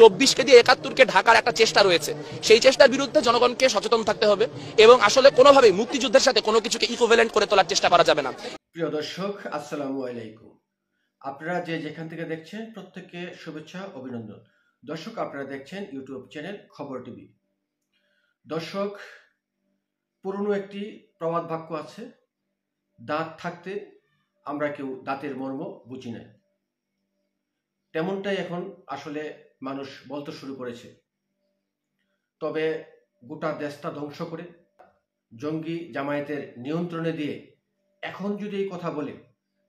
24কে দিয়ে 71কে ঢাকার একটা চেষ্টা রয়েছে। সেই চেষ্টার বিরুদ্ধে জনগণকে সচেতন থাকতে হবে এবং আসলে কোনোভাবেই মুক্তিযুদ্ধের সাথে কোনো কিছুকে ইকুইভ্যালেন্ট করে তোলার চেষ্টা করা যাবে না। প্রিয় দর্শক, আসসালামু আলাইকুম। আপনারা যেখান থেকে দেখছেন প্রত্যেককে শুভেচ্ছা অভিনন্দন। দর্শক, আপনারা দেখছেন ইউটিউব চ্যানেল খবর টিভি। দর্শক, পুরনো একটি প্রবাদ বাক্য আছে, দাঁত থাকতে আমরা কেউ দাঁতের মর্ম বুঝি না। তেমনটাই এখন আসলে মানুষ বলতে শুরু করেছে। তবে গোটা দেশটা ধ্বংস করে জঙ্গি জামায়াতের নিয়ন্ত্রণে দিয়ে এখন যদি এই কথা বলে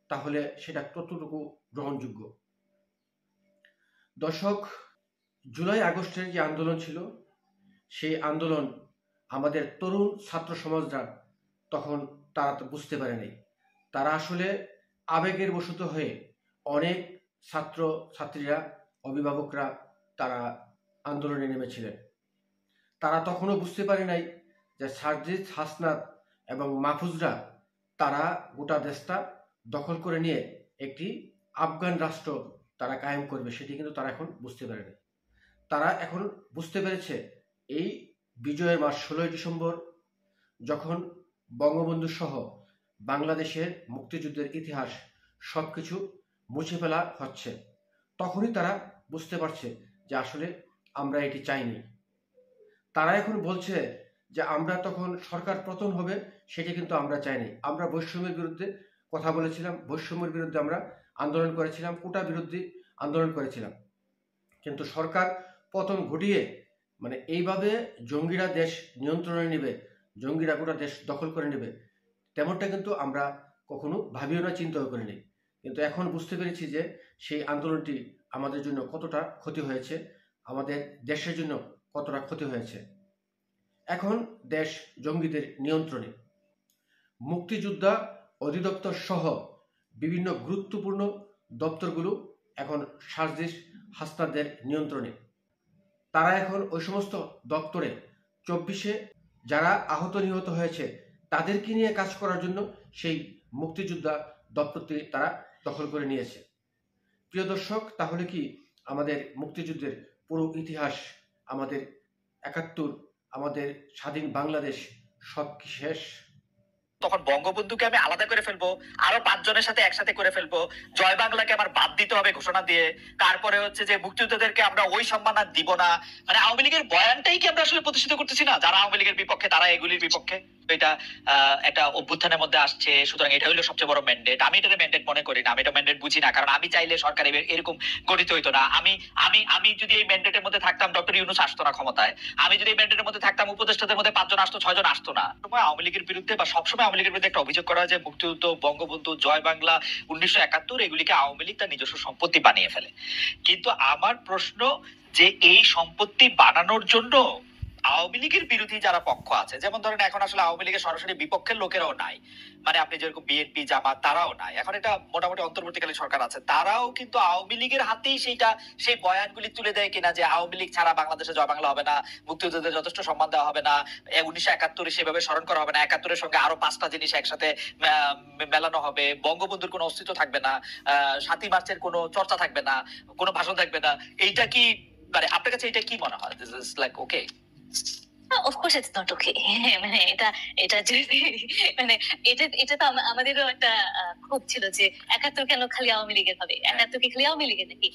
তাহলে সেটা কতটুকু গ্রহণযোগ্য? দর্শক, জুলাই আগস্টের যে আন্দোলন ছিল, সেই আন্দোলন আমাদের তরুণ ছাত্র সমাজরা তখন তারা তো বুঝতে পারে নাই। তারা আসলে আবেগের বশত হয়ে অনেক ছাত্র ছাত্রীরা, অভিভাবকরা তারা আন্দোলনে নেমেছিলেন। তারা তখনও বুঝতে পারে নাই যে সার্জিস, হাসনাত এবং মাহফুজরা তারা গোটা দেশটা দখল করে নিয়ে একটি আফগান রাষ্ট্র তারা কায়েম করবে, সেটি কিন্তু তারা এখন বুঝতে পারেনি। তারা এখন বুঝতে পেরেছে এই বিজয়ের মাস 16ই ডিসেম্বর যখন বঙ্গবন্ধু সহ বাংলাদেশের মুক্তিযুদ্ধের ইতিহাস সবকিছু মুছে ফেলা হচ্ছে, তখনই তারা বুঝতে পারছে যে আসলে আমরা এটি চাইনি। তারা এখন বলছে যে আমরা তখন সরকার পতন হবে সেটি কিন্তু আমরা চাইনি। আমরা বৈষম্যের বিরুদ্ধে কথা বলেছিলাম, বৈষম্যের বিরুদ্ধে আমরা আন্দোলন করেছিলাম, কোটা বিরোধী আন্দোলন করেছিলাম, কিন্তু সরকার পতন ঘটিয়ে এইভাবে জঙ্গিরা দেশ নিয়ন্ত্রণে নেবে, জঙ্গিরা গোটা দেশ দখল করে নেবে, তেমনটা কিন্তু আমরা কখনো ভাবিও না, চিন্তাও করিনি। কিন্তু এখন বুঝতে পেরেছি যে সেই আন্দোলনটি আমাদের জন্য কতটা ক্ষতি হয়েছে, আমাদের দেশের জন্য কতটা ক্ষতি হয়েছে। এখন দেশ জঙ্গিদের নিয়ন্ত্রণে। মুক্তিযোদ্ধা অধিদপ্তর সহ বিভিন্ন গুরুত্বপূর্ণ দপ্তরগুলো এখন সার্জিস, হাসনাতদের নিয়ন্ত্রণে। তারা এখন ওই সমস্ত দপ্তরে 24-এ যারা আহত নিহত হয়েছে তাদেরকে নিয়ে কাজ করার জন্য সেই মুক্তিযোদ্ধা দপ্তরটি তারা দখল করে নিয়েছে। প্রিয় দর্শক, তাহলে কি আমাদের মুক্তিযুদ্ধের পুরো ইতিহাস, আমাদের 71, আমাদের স্বাধীন বাংলাদেশ সব কি শেষ? তখন বঙ্গবন্ধুকে আমি আলাদা করে ফেলবো, আরো 5 জনের সাথে একসাথে করে ফেলবো, জয় বাংলাকে আমার বাদ দিতে হবে ঘোষণা দিয়ে, তারপরে হচ্ছে যে মুক্তিযোদ্ধাদেরকে আমরা ওই সম্মান আর দিব না। আওয়ামী লীগের বয়ানটাই কি আমরা আসলে প্রতিষ্ঠিত করতেছি না? যারা আওয়ামী লীগের বিপক্ষে তারা এগুলির বিপক্ষে। এটা একটা অভ্যুত্থানের মধ্যে আসছে, সুতরাং এটা হলো সবচেয়ে বড় ম্যান্ডেট। আমি এটা ম্যান্ডেট মনে করি না, আমি এটা ম্যান্ডেট বুঝি না, কারণ আমি চাইলে সরকার এরকম গঠিত হইতো না। আমি আমি আমি যদি এই ম্যান্ডেটের মধ্যে থাকতাম, ডক্টর ইউনূস আসতো না ক্ষমতায়। আমি যদি এই ম্যান্ডেটের মধ্যে থাকতাম, উপদেষ্টাদের মধ্যে 5 জন আসতো, 6 জন আসতো না। সময় আওয়ামী লীগের বিরুদ্ধে বা সবসময় আওয়ামী লীগের বিরুদ্ধে একটা অভিযোগ করা হয় যে মুক্তিযুদ্ধ, বঙ্গবন্ধু, জয় বাংলা, 1971 এগুলিকে আওয়ামী লীগ তার নিজস্ব সম্পত্তি বানিয়ে ফেলে। কিন্তু আমার প্রশ্ন যে এই সম্পত্তি বানানোর জন্য আওয়ামী লীগের বিরোধী যারা পক্ষ আছে, যেমন ধরেন এখন আসলে আওয়ামী লীগের সরাসরি বিপক্ষের লোকেরাও নাই, আপনি যেরকম বিএনপি, জামাত, তারাও নাই। এখন এটা মোটামুটি অন্তর্বর্তীকালীন সরকার আছে, তারাও কিন্তু আওয়ামী লীগের হাতেই সেই বয়ানগুলি তুলে দেয় কিনা যে আওয়ামী লীগ ছাড়া বাংলাদেশে জয় বাংলা হবে না, মুক্তিযোদ্ধাদের যথেষ্ট সম্মান দেওয়া হবে না, 1971 সেভাবে স্মরণ করা হবে না, 71-এর সঙ্গে আরো 5টা জিনিস একসাথে মেলানো হবে, বঙ্গবন্ধুর কোনো অস্তিত্ব থাকবে না, 7ই মার্চের কোনো চর্চা থাকবে না, কোনো ভাষণ থাকবে না। এইটা কি আপনার কাছে এটা কি মনে হয়? This is like okay? Of course it's not okay. এটা যদি এটা তো আমাদেরও একটা ক্ষোভ ছিল যে 71 কেন খালি আওয়ামী লীগের হবে, 71 কি খালি আওয়ামী লীগের নাকি,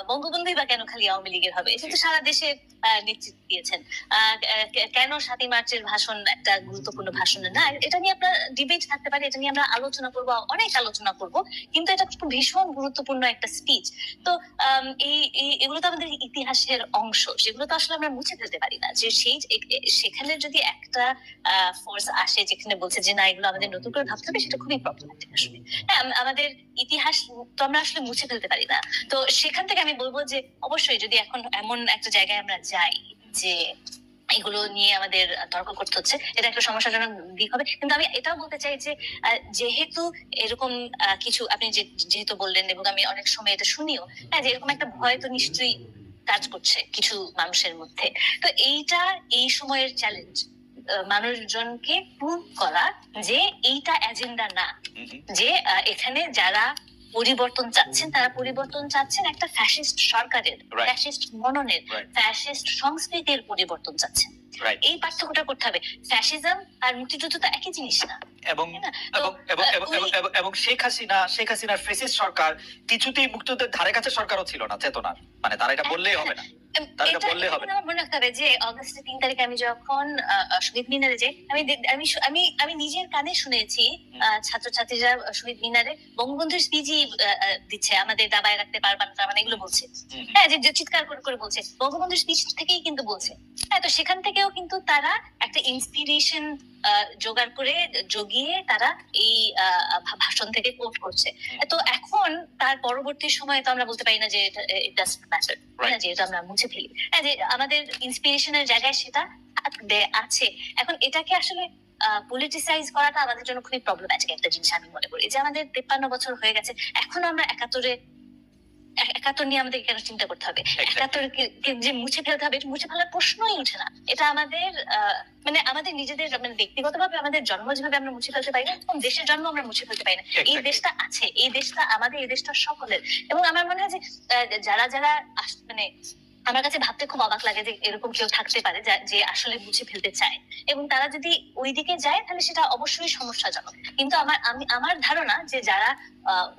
বঙ্গবন্ধুই বা কেন খালি আওয়ামী লীগের হবে? এটা তো সারা দেশে নেতৃত্ব দিয়েছেন। কেন 7ই মার্চের ভাষণ একটা গুরুত্বপূর্ণ ভাষণ না? এটা নিয়ে আপনার ডিবেট থাকতে পারে, এটা নিয়ে আমরা আলোচনা করবো, অনেক আলোচনা করব, কিন্তু এটা খুব ভীষণ গুরুত্বপূর্ণ একটা স্পিচ। তো এগুলো তো আমাদের ইতিহাসের অংশ, সেগুলো তো আসলে আমরা মুছে ফেলতে পারি না। যে সেখানে যদি একটা ফোর্স আসে যেখানে বলছে যে না, এগুলো আমাদের নতুন করে ভাবতে হবে, সেটা খুবই প্রবলেমেটিক আসলে। হ্যাঁ, আমাদের ইতিহাস তো আমরা আসলে মুছে ফেলতে পারি না। তো সেখান থেকে আমি বলবো যে অবশ্যই যদি এখন এমন একটা জায়গায় আমরা যাই যে এগুলো নিয়ে আমাদের তর্ক করতে হচ্ছে, এটা একটা সমস্যাজনক দিক হবে। কিন্তু আমি এটাও বলতে চাই যে যেহেতু এরকম কিছু আপনি যেহেতু বললেন, এবং আমি অনেক সময় এটা শুনিও, হ্যাঁ, যে এরকম একটা ভয় তো নিশ্চয়ই কাজ করছে কিছু মানুষের মধ্যে। তো এইটা এই সময়ের চ্যালেঞ্জ, মানুষজনকে প্রুভ করা যে এইটা এজেন্ডা না, যে এখানে যারা পরিবর্তন চাচ্ছেন, তারা পরিবর্তন চাচ্ছেন একটা ফ্যাসিস্ট সরকারের, Right. ফ্যাসিস্ট মননের, Right. ফ্যাসিস্ট সংস্কৃতির পরিবর্তন চাচ্ছেন। রাইট। এই পার্থক্যটা করতে হবে। ফ্যাসিজম আর মুক্তিযুদ্ধ তো একই জিনিস না, এবং তাই না? তো, এবং এবং এবং উনি- এবং- এবং শেখ হাসিনার ফেসিস্ট সরকার কিছুতেই মুক্তিযুদ্ধের ধারে কাছে সরকারও ছিল না, চেতনার, মানে তারা এটা বললেই হবে না। তার এটা বললেই হবে না। আমার মনে রাখতে হবে যে অগস্টের 3 তারিখে আমি যখন শহীদ মিনারে যাই, আমি নিজের কানে শুনেছি ছাত্রছাত্রীরা শহীদ মিনারে বঙ্গবন্ধুর স্পিচই দিচ্ছে, আমাদের দাবায় রাখতে পারবেন না, মানে এগুলো বলছে। হ্যাঁ, যে চিৎকার করে করে বলছে, বঙ্গবন্ধুর স্পিচ থেকেই কিন্তু বলছে। হ্যাঁ, তো সেখান থেকেও কিন্তু তারা একটা ইন্সপিরেশন জোগাড় করে জগিয়ে তারা এই ভাষণ থেকে কোট করছে। তো এখন তার পরবর্তী সময়ে তো আমরা বলতে পারি না যে ইট ডাজন্ট ম্যাটার, যে এটা আমরা মুছে ফেলি। হ্যাঁ, যে আমাদের ইন্সপিরেশনের জায়গায় সেটা আছে। এখন এটাকে আসলে পলিটিসাইজ করাটা আমাদের জন্য খুবই প্রবলেম্যাটিক একটা জিনিস আমি মনে করি। যে আমাদের 53 বছর হয়ে গেছে, এখনো আমরা একাত্তর নিয়ে আমাদের কেন চিন্তা করতে হবে? একাত্তর যে মুছে ফেলতে হবে, মুছে ফেলার প্রশ্নই ওঠে না। এটা আমাদের মানে আমাদের নিজেদের মানে ব্যক্তিগতভাবে আমাদের জন্ম যেভাবে আমরা মুছে ফেলতে পারি না, তখন দেশের জন্ম আমরা মুছে ফেলতে পারি না। এই দেশটা আছে, এই দেশটা আমাদের, এই দেশটা সকলের। এবং আমার মনে হয় যে যারা মানে আমার কাছে ভাবতে খুব অবাক লাগে যে এরকম কেউ থাকতে পারে যে আসলে মুছে ফেলতে চায়, এবং তারা যদি ওই দিকে যায় তাহলে সেটা অবশ্যই সমস্যাজনক। কিন্তু আমার ধারণা যে যারা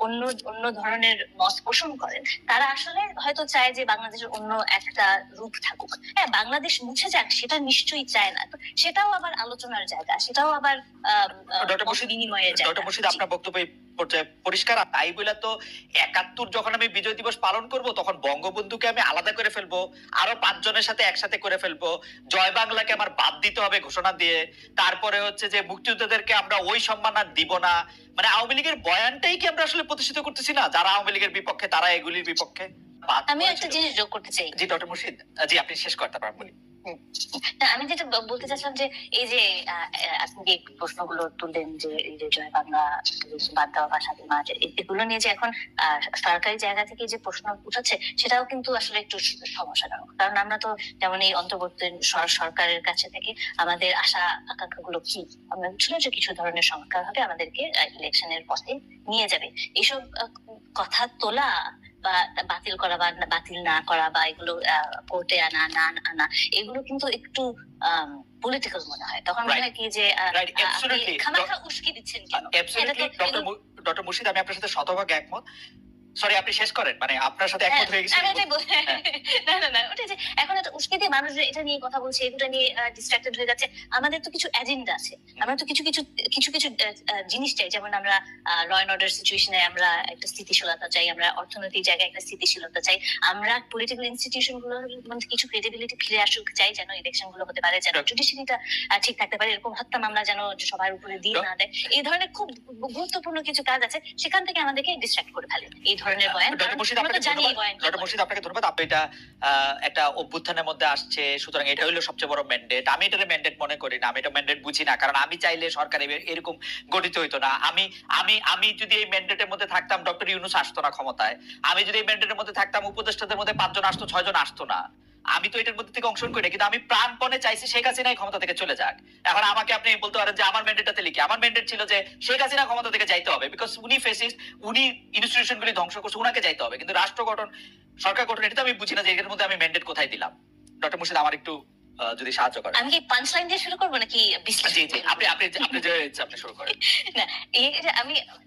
অন্য ধরনের মত পোষণ করেন, তারা আসলে হয়তো চায় যে বাংলাদেশের অন্য একটা রূপ থাকুক। হ্যাঁ, বাংলাদেশ মুছে যাক সেটা নিশ্চয়ই চায় না। তো সেটাও আবার আলোচনার জায়গা, সেটাও আবার বিনিময়ের জায়গা। ডক্টর মুর্শিদ, আপনার বক্তব্য পরিষ্কার। তাই বলে তো 71 যখন আমি বিজয় দিবস পালন করব, তখন বঙ্গবন্ধুকে আমি আলাদা করে ফেলবো, আরো 5 জনের সাথে একসাথে করে ফেলবো, জয় বাংলাকে আমার বাদ দিতে হবে ঘোষণা দিয়ে, তারপরে হচ্ছে যে মুক্তিযোদ্ধাদেরকে আমরা ওই সম্মান আর দিব না। মানে আওয়ামী লীগের বয়ানটাই কি আমরা আসলে প্রতিষ্ঠিত করতেছি না? যারা আওয়ামী লীগের বিপক্ষে তারা এগুলির বিপক্ষে। আমি একটা জিনিস যোগ করতে চাই। জি ডক্টর মুর্শিদ, জি আপনি শেষ করতে পারেন। বলি না, আমি যেটা বলতে চাচ্ছিলাম যে এই যে আপনি যে প্রশ্নগুলো তুললেন যে এই যে জয় বাংলা বাদ দেওয়া বা স্বাধীন বাংলা, এগুলো নিয়ে যে এখন সরকারি জায়গা থেকে যে প্রশ্ন উঠাচ্ছে, সেটাও কিন্তু আসলে একটু সমস্যাজনক। কারণ আমরা তো যেমন এই অন্তর্বর্তী সরকারের কাছে থেকে আমাদের আশা আকাঙ্ক্ষা গুলো কি, আমরা ছিল যে কিছু ধরনের সংস্কার হবে, আমাদেরকে ইলেকশনের পথে নিয়ে যাবে। এইসব কথা তোলা বা বাতিল করা বা বাতিল না করা বা এগুলো কোর্টে আনা না আনা, এগুলো কিন্তু একটু পলিটিক্যাল মনে হয়। তখন মনে হয় কি যে খামাখা উস্কি দিচ্ছেন কেন? ডক্টর মুর্শিদ, আমি আপনার সাথে শতভাগ একমত। সরি, আপনি শেষ করেন। মানে আপনার সাথে একমত হয়ে গেছি। না, ওটা যে এখন একটা উস্কে দিয়ে মানুষ এটা নিয়ে কথা বলছে, এগুলো নিয়ে ডিস্ট্রাক্টেড হয়ে যাচ্ছে। আমাদের তো কিছু এজেন্ডা আছে, আমরা তো কিছু জিনিস চাই। যেমন আমরা ল এন্ড অর্ডার সিচুয়েশনে আমরা একটা স্থিতিশীলতা চাই, আমরা অর্থনৈতিক জায়গায় একটা স্থিতিশীলতা চাই, আমরা পলিটিক্যাল ইনস্টিটিউশন গুলোর মধ্যে কিছু ক্রেডিবিলিটি ফিরে আসুক চাই, যেন ইলেকশন গুলো হতে পারে, যেন জুডিশিয়ারিটা ঠিক থাকতে পারে, এরকম হত্যা মামলা যেন সবার উপরে দিয়ে না দেয়। এই ধরনের খুব গুরুত্বপূর্ণ কিছু কাজ আছে, সেখান থেকে আমাদেরকে ডিস্ট্রাক্ট করে ফেলে এই ধরনের বয়ান। ডক্টর মুর্শিদ, আপনাকে ধন্যবাদ। আপনি এটা একটা অভ্যুত্থানের মধ্যে আসছে, সুতরাং এটা হলো সবচেয়ে বড় ম্যান্ডেট। আমি এটা ম্যান্ডেট মনে করি না, আমি এটা ম্যান্ডেট বুঝি না। কারণ আমি চাইলে সরকার এরকম গঠিত হইতো না। আমি যদি এই ম্যান্ডেটের মধ্যে থাকতাম, ডক্টর ইউনূস আসতো না ক্ষমতায়। আমি যদি এই ম্যান্ডেটের মধ্যে থাকতাম, উপদেষ্টাদের মধ্যে 5 জন আসতো, 6 জন আসতো না। আমি তো এটার মধ্যে থেকে অংশগ্রহণ করি না, কিন্তু আমি প্রাণপণে চাইছি শেখ হাসিনা ক্ষমতা থেকে চলে যাক। এখন আমাকে আপনি বলতে পারেন যে আমার ম্যান্ডেটটাতে লিখে, আমার ম্যান্ডেট ছিল যে শেখ হাসিনা ক্ষমতা থেকে যাইতে হবে, বিকজ উনি ফেসিস্ট, উনি ইনস্টিটিউশন গুলি ধ্বংস করছে, উনাকে যাইতে হবে। কিন্তু রাষ্ট্র গঠন, সরকার গঠন, এটা তো আমি বুঝি না যে এর মধ্যে আমি ম্যান্ডেট কোথায় দিলাম। ডক্টর মুর্শিদ, আমার একটু যদি সাহায্য করেন। আমি কি পাঁচ লাইন দিয়ে শুরু করবো নাকি বিশ্লেষণ? জি জি, আপনি যে ইচ্ছা আপনি শুরু করেন। না,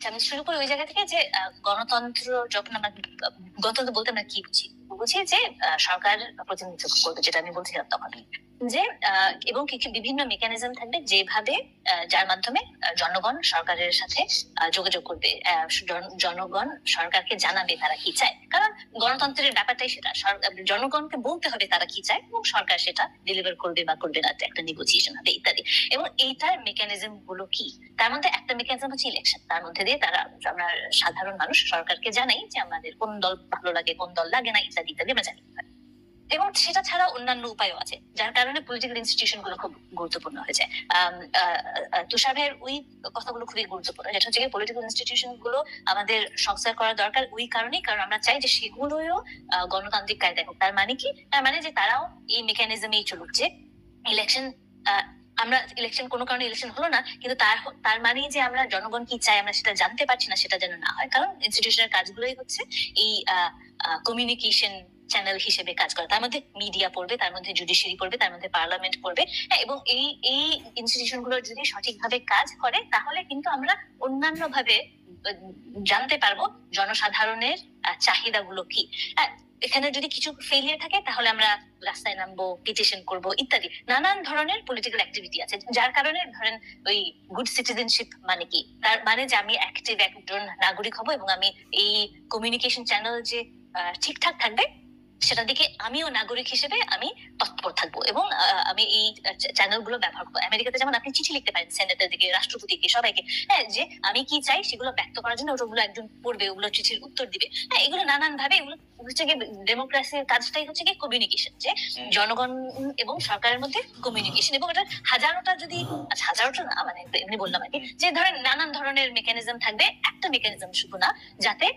আমি শুরু করি ওই জায়গা থেকে যে গণতন্ত্র যখন আমরা গণতন্ত্র বলতে আমরা কি বুঝি যে সরকার প্রতিনিধিত্ব করবে, যেটা আমি বলছিলাম তখন, যে এবং কিছু বিভিন্ন মেকানিজম থাকবে যেভাবে যার মাধ্যমে জনগণ সরকারের সাথে যোগাযোগ করবে, জনগণ সরকারকে জানাবে তারা কি চায়। কারণ গণতন্ত্রের ব্যাপারটাই সেটা, জনগণকে বলতে হবে তারা কি চায় এবং সরকার সেটা ডেলিভার করবে বা করবে না, একটা নেগোসিয়েশন হবে ইত্যাদি। এবং এইটার মেকানিজম গুলো কি, তার মধ্যে একটা মেকানিজম হচ্ছে ইলেকশন। তার মধ্যে দিয়ে আমরা সাধারণ মানুষ সরকারকে জানাই যে আমাদের কোন দল ভালো লাগে, কোন দল লাগে না, ইত্যাদি ইত্যাদি আমরা জানি। এবং সেটা ছাড়া অন্যান্য উপায়ও আছে, যার কারণে পলিটিক্যাল ইনস্টিটিউশন গুলো খুব গুরুত্বপূর্ণ হয়েছে। তুষার ভাইয়ের ওই কথাগুলো খুবই গুরুত্বপূর্ণ, যেটা হচ্ছে পলিটিক্যাল ইনস্টিটিউশন গুলো আমাদের সংস্কার করা দরকার ওই কারণেই, কারণ আমরা চাই যে সেগুলোও গণতান্ত্রিক কায়দায় হোক। তার মানে কি? তার মানে যে তারাও এই মেকানিজমেই চলুক, যে ইলেকশন আমরা ইলেকশন কোনো কারণে ইলেকশন হলো না, কিন্তু তার মানে যে আমরা জনগণ কি চাই আমরা সেটা জানতে পারছি না, সেটা যেন না হয়। কারণ ইনস্টিটিউশনের কাজগুলোই হচ্ছে এই কমিউনিকেশন চ্যানেল হিসেবে কাজ করে। তার মধ্যে মিডিয়া পড়বে, তার মধ্যে জুডিশিয়ারি পড়বে, তার মধ্যে পার্লামেন্ট পড়বে। হ্যাঁ, এবং এই ইনস্টিটিউশন গুলো যদি সঠিকভাবে কাজ করে তাহলে কিন্তু আমরা অন্যান্য ভাবে জানতে পারবো জনসাধারণের চাহিদাগুলো কি। এখানে যদি কিছু ফেলিয়ার থাকে তাহলে আমরা রাস্তায় নামবো, পিটিশন করব, ইত্যাদি নানান ধরনের পলিটিক্যাল অ্যাক্টিভিটি আছে, যার কারণে ধরেন ওই গুড সিটিজেনশিপ মানে কি, তার মানে যে আমি অ্যাক্টিভ একজন নাগরিক হব এবং আমি এই কমিউনিকেশন চ্যানেল যে ঠিকঠাক থাকবে সেটার দিকে আমিও নাগরিক হিসেবে আমি তৎপর থাকবো এবং আমি এই চ্যানেলগুলো ব্যবহার করবো। আমেরিকাতে যেমন আপনি চিঠি লিখতে পারেন সেনেটের দিকে, রাষ্ট্রপতিকে, সবাইকে, হ্যাঁ, যে আমি কি চাই সেগুলো ব্যক্ত করার জন্য ওগুলো একজন পড়বে, ওগুলো চিঠির উত্তর দিবে। হ্যাঁ, এগুলো নানান ভাবে এগুলো হচ্ছে কি ডেমোক্রেসির কাজটাই হচ্ছে কি কমিউনিকেশন, যে জনগণ এবং সরকারের মধ্যে কমিউনিকেশন। এবং এটা হাজারোটা যদি হাজারোটা না, মানে এমনি বললাম আর কি, যে ধরেন নানান ধরনের মেকানিজম থাকবে, একটা মেকানিজম শুধু না, যাতে